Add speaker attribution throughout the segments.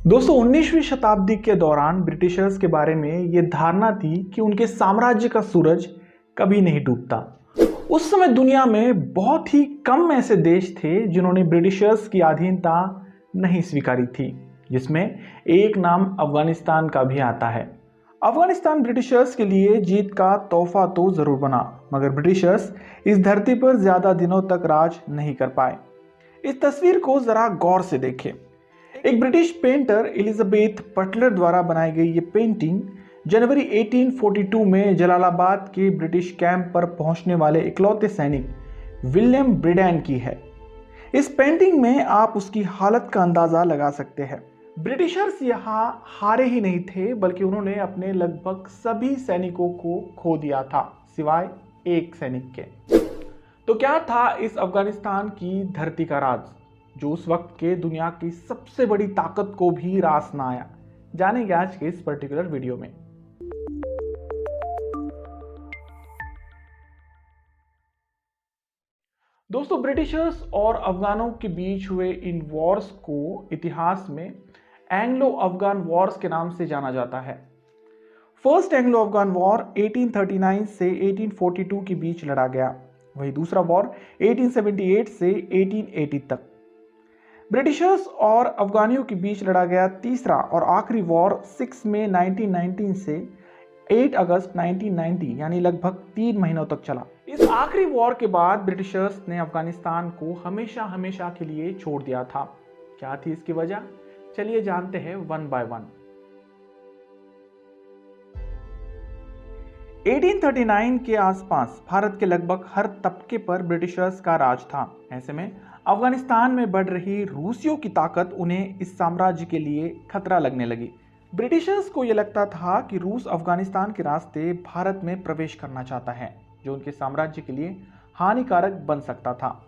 Speaker 1: दोस्तों 19वीं शताब्दी के दौरान ब्रिटिशर्स के बारे में ये धारणा थी कि उनके साम्राज्य का सूरज कभी नहीं डूबता। उस समय दुनिया में बहुत ही कम ऐसे देश थे जिन्होंने ब्रिटिशर्स की अधीनता नहीं स्वीकारी थी, जिसमें एक नाम अफगानिस्तान का भी आता है। अफगानिस्तान ब्रिटिशर्स के लिए जीत का तोहफा तो जरूर बना, मगर ब्रिटिशर्स इस धरती पर ज्यादा दिनों तक राज नहीं कर पाए। इस तस्वीर को जरा गौर से देखें। एक ब्रिटिश पेंटर एलिजाबेथ बटलर द्वारा बनाई गई ये पेंटिंग जनवरी 1842 में जलालाबाद के ब्रिटिश कैंप पर पहुंचने वाले इकलौते सैनिक विलियम ब्रिडेन की है। इस पेंटिंग में आप उसकी हालत का अंदाजा लगा सकते हैं। ब्रिटिशर्स यहाँ हारे ही नहीं थे, बल्कि उन्होंने अपने लगभग सभी सैनिकों को खो दिया था, सिवाय एक सैनिक के। तो क्या था इस अफगानिस्तान की धरती का राज, जो उस वक्त के दुनिया की सबसे बड़ी ताकत को भी रास ना आया? जानेंगे आज के इस पर्टिकुलर वीडियो में। दोस्तों, ब्रिटिशर्स और अफगानों के बीच हुए इन वॉर्स को इतिहास में एंग्लो अफगान वॉर्स के नाम से जाना जाता है। फर्स्ट एंग्लो अफगान वॉर 1839 से 1842 के बीच लड़ा गया। वही दूसरा वॉर 1878 से 1880 तक ब्रिटिशर्स और अफगानियों के बीच लड़ा गया। तीसरा और आखिरी वॉर 6 मई 1919 से 8 अगस्त 1990 यानी लगभग 3 महीनों तक चला। इस आखिरी वॉर के बाद ब्रिटिशर्स ने अफगानिस्तान को हमेशा हमेशा के लिए छोड़ दिया था। क्या थी इसकी वजह? चलिए जानते हैं वन बाय वन। 1839 के आसपास भारत के लगभग हर तबके पर ब्रिटिशर्स का राज था। ऐसे में अफगानिस्तान में बढ़ रही रूसियों की ताकत उन्हें इस साम्राज्य के लिए खतरा लगने लगी। ब्रिटिशर्स को यह लगता था कि रूस अफगानिस्तान के रास्ते भारत में प्रवेश करना चाहता है, जो उनके साम्राज्य के लिए हानिकारक बन सकता था।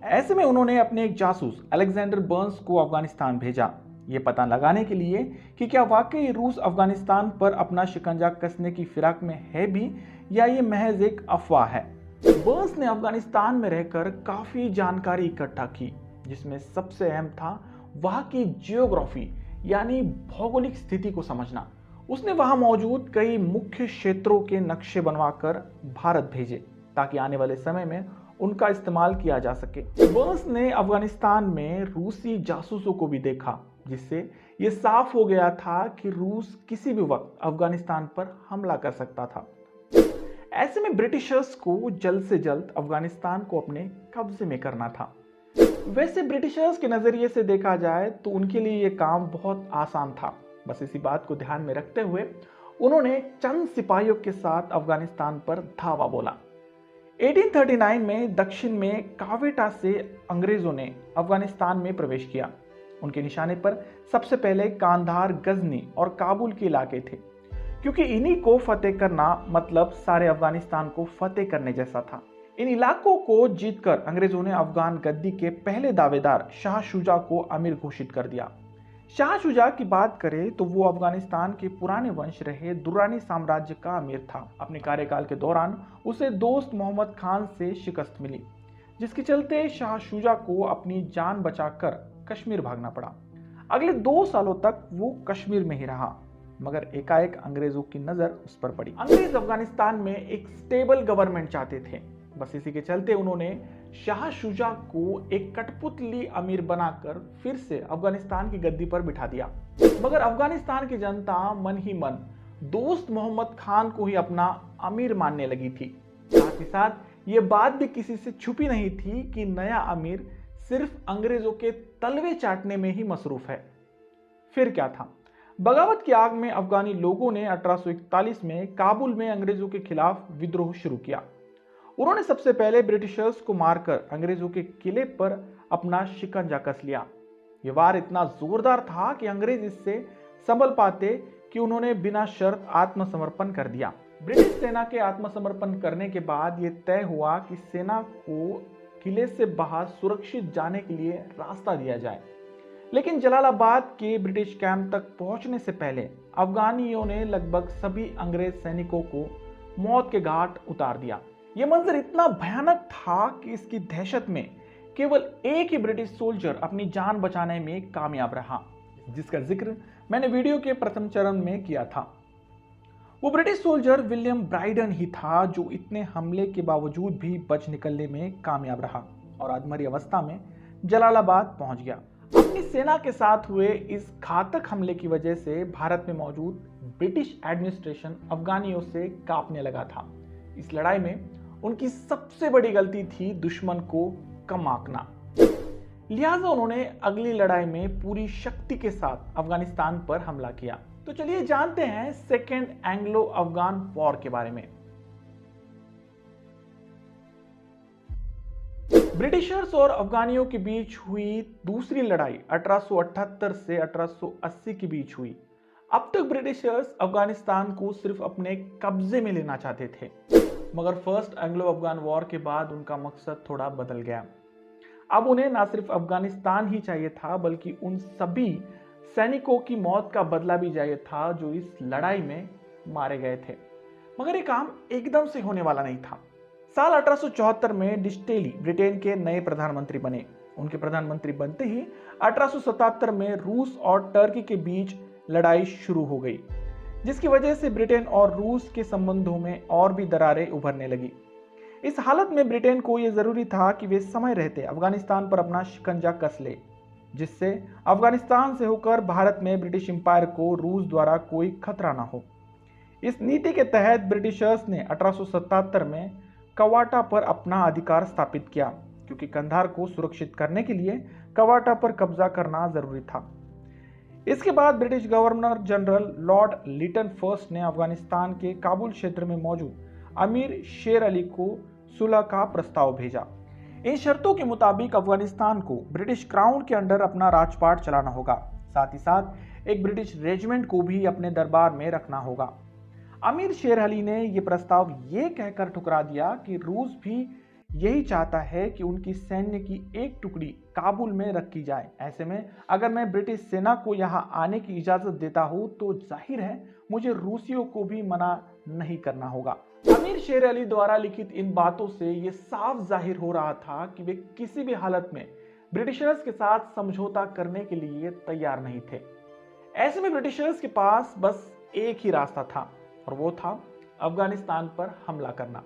Speaker 1: ऐसे में उन्होंने अपने एक जासूस अलेक्जेंडर बर्न्स को अफगानिस्तान भेजा, ये पता लगाने के लिए कि क्या वाकई रूस अफगानिस्तान पर अपना शिकंजा कसने की फिराक में है भी, या ये महज एक अफवाह है। बर्न्स ने अफगानिस्तान में रहकर काफी जानकारी इकट्ठा की, जिसमें सबसे अहम था वहां की जियोग्राफी यानी भौगोलिक स्थिति को समझना। उसने वहां मौजूद कई मुख्य क्षेत्रों के नक्शे बनवाकर भारत भेजे, ताकि आने वाले समय में उनका इस्तेमाल किया जा सके। बर्न्स ने अफगानिस्तान में रूसी जासूसों को भी देखा, जिससे यह साफ हो गया था कि रूस किसी भी वक्त अफगानिस्तान पर हमला कर सकता था। ऐसे में ब्रिटिशर्स को जल्द से जल्द अफगानिस्तान को अपने कब्जे में करना था। वैसे ब्रिटिशर्स के नजरिए से देखा जाए तो उनके लिए यह काम बहुत आसान था। बस इसी बात को ध्यान में रखते हुए उन्होंने चंद सिपाहियों के साथ अफगानिस्तान पर धावा बोला। 1839 में दक्षिण में कावेटा से अंग्रेजों ने अफगानिस्तान में प्रवेश किया। उनके निशाने पर सबसे पहले कांधार, गजनी और काबुल के इलाके थे, क्योंकि इन्हीं को फतेह करना मतलब सारे अफगानिस्तान को फतेह करने जैसा था। इन इलाकों को जीतकर अंग्रेजों ने अफगान गद्दी के पहले दावेदार शाह शुजा को अमीर घोषित कर दिया। शाह शुजा की बात करें तो वो अफगानिस्तान के पुराने वंश रहे दुर्रानी साम्राज्य का अमीर था। अपने कार्यकाल के दौरान उसे दोस्त मोहम्मद खान से शिकस्त मिली, जिसके चलते शाह शुजा को अपनी जान बचाकर कश्मीर भागना पड़ा। अगले 2 सालों तक वो कश्मीर में ही रहा, मगर एकाएक अंग्रेजों की नजर उस पर पड़ी। अंग्रेज अफगानिस्तान में एक स्टेबल गवर्नमेंट चाहते थे। बस इसी के चलते उन्होंने शाह शुजा को एक कठपुतली अमीर बनाकर फिर से अफगानिस्तान की गद्दी पर बिठा दिया। मगर अफगानिस्तान की जनता मन ही मन दोस्त मोहम्मद खान को ही अपना अमीर मानने लगी थी। साथ ही साथ ये बात भी किसी से छुपी नहीं थी कि नया अमीर सिर्फ अंग्रेजों के तलवे चाटने में ही मसरूफ है। फिर क्या था? बगावत की आग में अफगानी लोगों ने 1841 में काबुल में अंग्रेजों के खिलाफ विद्रोह शुरू किया। उन्होंने सबसे पहले ब्रिटिशर्स को मारकर अंग्रेजों के किले पर अपना शिकंजा कस लिया। यह वार इतना जोरदार था कि अंग्रेज इससे संभल पाते कि उन्होंने बिना शर्त आत्मसमर्पण कर दिया। ब्रिटिश सेना के आत्मसमर्पण करने के बाद यह तय हुआ कि सेना को किले से बाहर सुरक्षित जाने के लिए रास्ता दिया जाए। लेकिन जलालाबाद के ब्रिटिश कैंप तक पहुंचने से पहले अफगानियों ने लगभग सभी अंग्रेज सैनिकों को मौत के घाट उतार दिया। यह मंजर इतना भयानक था कि इसकी दहशत में केवल एक ही ब्रिटिश सोल्जर अपनी जान बचाने में कामयाब रहा। जिसका जिक्र मैंने वीडियो के प्रथम चरण में किया था। वो ब्रिटिश सोल्जर विलियम ब्राइडन ही था जो इतने हमले के बावजूद भी बच निकलने में कामयाब रहा और अधमरी अवस्था में जलालाबाद पहुंच गया। अपनी सेना के साथ हुए इस घातक हमले की वजह से भारत में मौजूद ब्रिटिश एडमिनिस्ट्रेशन अफगानियों से कांपने लगा था। इस लड़ाई में उनकी सबसे बड़ी गलती थी दुश्मन को कम आंकना। लिहाजा उन्होंने अगली लड़ाई में पूरी शक्ति के साथ अफगानिस्तान पर हमला किया। तो चलिए जानते हैं सेकेंड एंग्लो अफगान वॉर के बारे में। ब्रिटिशर्स और अफगानियों के बीच हुई दूसरी लड़ाई 1878 से 1880 के बीच हुई। अब तक ब्रिटिशर्स अफगानिस्तान को सिर्फ अपने कब्जे में लेना चाहते थे, मगर फर्स्ट एंग्लो अफगान वॉर के बाद उनका मकसद थोड़ा बदल गया। अब उन्हें न सिर्फ अफगानिस्तान ही चाहिए था बल्कि उन सभी सैनिकों की मौत का बदला भी चाहिए था जो इस लड़ाई में मारे गए थे। मगर ये काम एकदम से होने वाला नहीं था। साल 1874 में डिस्टेली ब्रिटेन के नए प्रधानमंत्री बने। उनके प्रधानमंत्री बनते ही 1877 में रूस और टर्की के बीच लड़ाई शुरू हो गई, जिसकी वजह से ब्रिटेन और रूस के संबंधों में और भी दरारें उभरने लगी। इस हालत में ब्रिटेन को यह जरूरी था कि वे समय रहते अफगानिस्तान पर अपना शिकंजा कस ले, जिससे अफगानिस्तान से होकर भारत में ब्रिटिश एम्पायर को रूस द्वारा कोई खतरा ना हो। इस नीति के तहत ब्रिटिशर्स ने 1877 में कवाटा पर अपना अधिकार स्थापित किया, क्योंकि कंधार को सुरक्षित करने के लिए कवाटा पर कब्जा करना जरूरी था। इसके बाद British governor general lord Lytton first ने अफगानिस्तान के काबुल क्षेत्र में मौजूद अमीर शेर अली को सुलह का प्रस्ताव भेजा। इन शर्तों के मुताबिक अफगानिस्तान को ब्रिटिश क्राउन के अंडर अपना राजपाट चलाना होगा, साथ ही साथ एक ब्रिटिश रेजिमेंट को भी अपने दरबार में रखना होगा। अमीर शेर अली ने यह प्रस्ताव ये कहकर ठुकरा दिया कि रूस भी यही चाहता है कि उनकी सैन्य की एक टुकड़ी काबुल में रखी जाए। ऐसे में अगर मैं ब्रिटिश सेना को यहाँ आने की इजाजत देता हूँ तो जाहिर है मुझे रूसियों को भी मना नहीं करना होगा। अमीर शेर अली द्वारा लिखित इन बातों से ये साफ जाहिर हो रहा था कि वे किसी भी हालत में ब्रिटिशर्स के साथ समझौता करने के लिए तैयार नहीं थे। ऐसे में ब्रिटिशर्स के पास बस एक ही रास्ता था और वो था अफगानिस्तान पर हमला करना।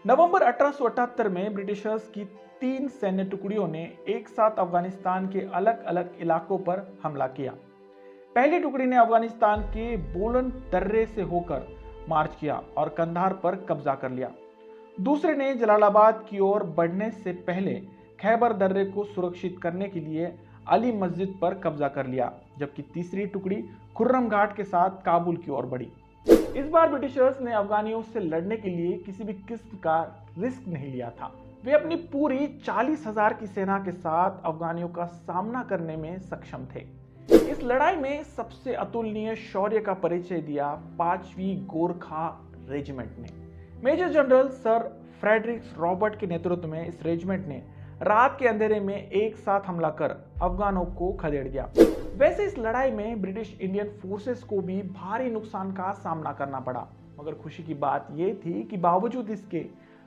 Speaker 1: नवंबर 1878 में ब्रिटिशर्स की 3 सैन्य टुकड़ियों ने एक साथ अफगानिस्तान के अलग अलग इलाकों पर हमला किया। पहली टुकड़ी ने अफगानिस्तान के बोलन दर्रे से होकर मार्च किया और कंधार पर कब्जा कर लिया। दूसरे ने जलालाबाद की ओर बढ़ने से पहले खैबर दर्रे को सुरक्षित करने के लिए अली मस्जिद पर कब्जा कर लिया, जबकि तीसरी टुकड़ी खुर्रम घाट के साथ काबुल की ओर बढ़ी। इस बार ब्रिटिशर्स ने अफगानियों से लड़ने के लिए किसी भी किस्म का रिस्क नहीं लिया था। वे अपनी पूरी 40,000 की सेना के साथ अफगानियों का सामना करने में सक्षम थे। इस लड़ाई में सबसे अतुलनीय शौर्य का परिचय दिया 5वीं गोरखा रेजिमेंट ने। Major general sir Frederick Robert के नेतृत्व में इस रेजिमेंट ने रात के अंधेरे में एक साथ हमला कर अफगानों को खदेड़ दिया। वैसे इस लड़ाई में ब्रिटिश इंडियन फोर्सेस को भी भारी नुकसान का सामना करना पड़ा, मगर खुशी की बात यह थी कि बावजूद इसके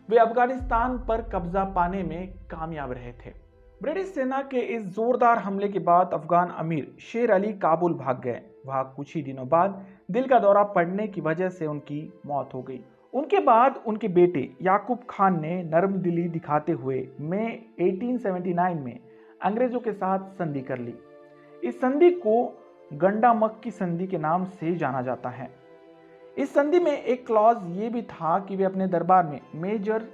Speaker 1: वे अफगानिस्तान पर कब्जा पाने में कामयाब रहे थे। ब्रिटिश सेना के इस जोरदार हमले के बाद अफगान अमीर शेर अली काबुल भाग गए। वहां कुछ ही दिनों बाद दिल का दौरा पड़ने की वजह से उनकी मौत हो गई। उनके बाद उनके बेटे याकूब खान ने नर्म दिली दिखाते हुए मई 1879 में अंग्रेजों के साथ संधि कर ली। इस संधि को गंडामक की संधि के नाम से जाना जाता है। इस संधि में एक क्लॉज ये भी था कि वे अपने दरबार में मेजर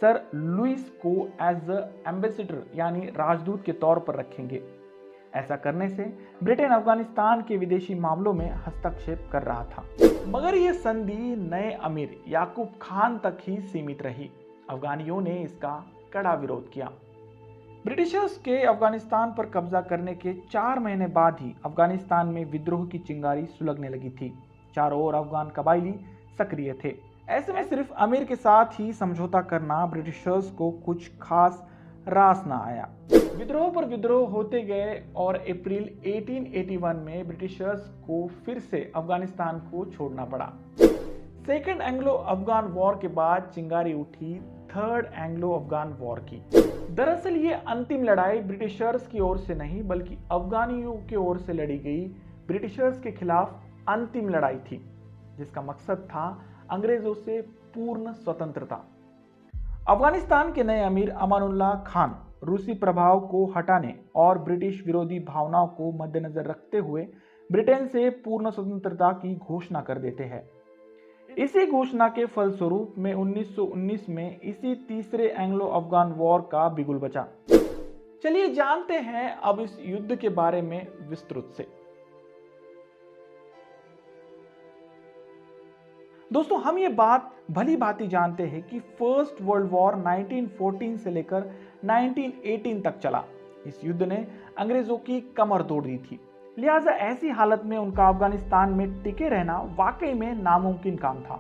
Speaker 1: सर लुइस को एज एम्बेसडर यानी राजदूत के तौर पर रखेंगे। ऐसा करने से ब्रिटेन अफगानिस्तान के विदेशी मामलों में हस्तक्षेप कर रहा था, मगर यह संधि नए अमीर याकूब खान तक ही सीमित रही। अफगानियों ने इसका कड़ा विरोध किया। ब्रिटिशर्स के अफगानिस्तान पर कब्जा करने के 4 महीने बाद ही अफगानिस्तान में विद्रोह की चिंगारी सुलगने लगी थी। चारों ओर अफगान कबायली सक्रिय थे। ऐसे में सिर्फ अमीर के साथ ही समझौता करना ब्रिटिशर्स को कुछ खास रास ना आया। विद्रोह पर विद्रोह होते गए और अप्रैल 1881 में ब्रिटिशर्स को फिर से अफगानिस्तान को छोड़ना पड़ा। सेकेंड एंग्लो अफगान वॉर के बाद चिंगारी उठी थर्ड एंग्लो अफगान वॉर की। दरअसल ये अंतिम लड़ाई ब्रिटिशर्स की ओर से नहीं बल्कि अफगानियों की ओर से लड़ी गई ब्रिटिशर्स के खिलाफ अंतिम लड़ाई थी, जिसका मकसद था अंग्रेजों से पूर्ण स्वतंत्रता। अफगानिस्तान के नए अमीर अमानुल्लाह खान रूसी प्रभाव को हटाने और ब्रिटिश विरोधी भावनाओं को मद्देनजर रखते हुए ब्रिटेन से पूर्ण स्वतंत्रता की घोषणा कर देते हैं। इसी घोषणा के फलस्वरूप में 1919 में इसी तीसरे एंग्लो अफगान वॉर का बिगुल बचा। चलिए जानते हैं अब इस युद्ध के बारे में विस्तृत से। दोस्तों, हम ये बात भली भांति जानते हैं कि फर्स्ट वर्ल्ड वॉर 1914 से लेकर 1918 तक चला। इस युद्ध ने अंग्रेजों की कमर तोड़ दी थी, लिहाजा ऐसी हालत में उनका अफगानिस्तान में टिके रहना वाकई में नामुमकिन काम था।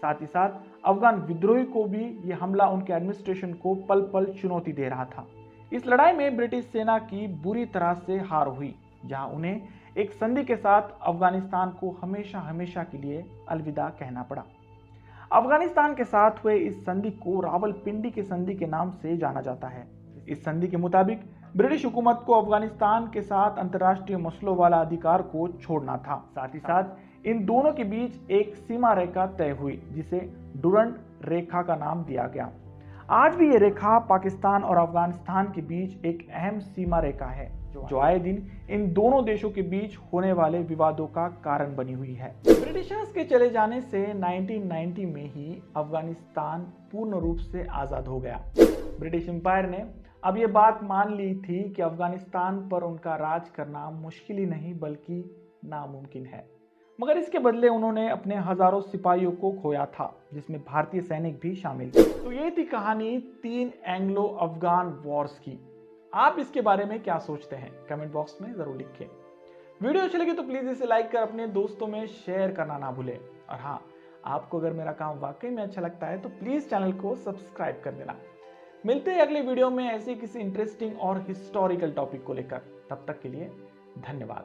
Speaker 1: साथ ही साथ अफगान विद्रोही को भी यह हमला उनके एडमिनिस्ट्रेशन को पल पल चुनौती दे रहा था। इस लड़ाई में ब्रिटिश सेना की बुरी तरह से हार हुई, जहां उन्हें एक संधि के साथ अफगानिस्तान को हमेशा हमेशा के लिए अलविदा कहना पड़ा। अफगानिस्तान के साथ हुए इस संधि को रावलपिंडी की संधि के नाम से जाना जाता है। इस संधि के मुताबिक ब्रिटिश हुकूमत को अफगानिस्तान के साथ अंतर्राष्ट्रीय मसलों वाला अधिकार को छोड़ना था। साथ ही साथ इन दोनों के बीच एक सीमा रेखा तय हुई, जिसे डुरंड रेखा का नाम दिया गया। आज भी ये रेखा पाकिस्तान और अफगानिस्तान के बीच एक अहम सीमा रेखा है, जो आए दिन इन दोनों देशों के बीच होने वाले विवादों का कारण बनी हुई है। ब्रिटिशर्स के चले जाने से 1990 में ही अफगानिस्तान पूर्ण रूप से आजाद हो गया। ब्रिटिश एम्पायर ने अब ये बात मान ली थी कि अफगानिस्तान पर उनका राज करना मुश्किल ही नहीं बल्कि नामुमकिन है, मगर इसके बदले उन्होंने अपने हजारों सिपाहियों को खोया था, जिसमें भारतीय सैनिक भी शामिल थे। तो ये थी कहानी 3 एंग्लो अफगान वॉर्स की। आप इसके बारे में क्या सोचते हैं? कमेंट बॉक्स में जरूर लिखें। वीडियो अच्छी लगी तो प्लीज इसे लाइक कर अपने दोस्तों में शेयर करना ना भूलें। और हाँ, आपको अगर मेरा काम वाकई में अच्छा लगता है तो प्लीज चैनल को सब्सक्राइब कर देना। मिलते हैं अगले वीडियो में ऐसे किसी इंटरेस्टिंग और हिस्टोरिकल टॉपिक को लेकर। तब तक के लिए धन्यवाद।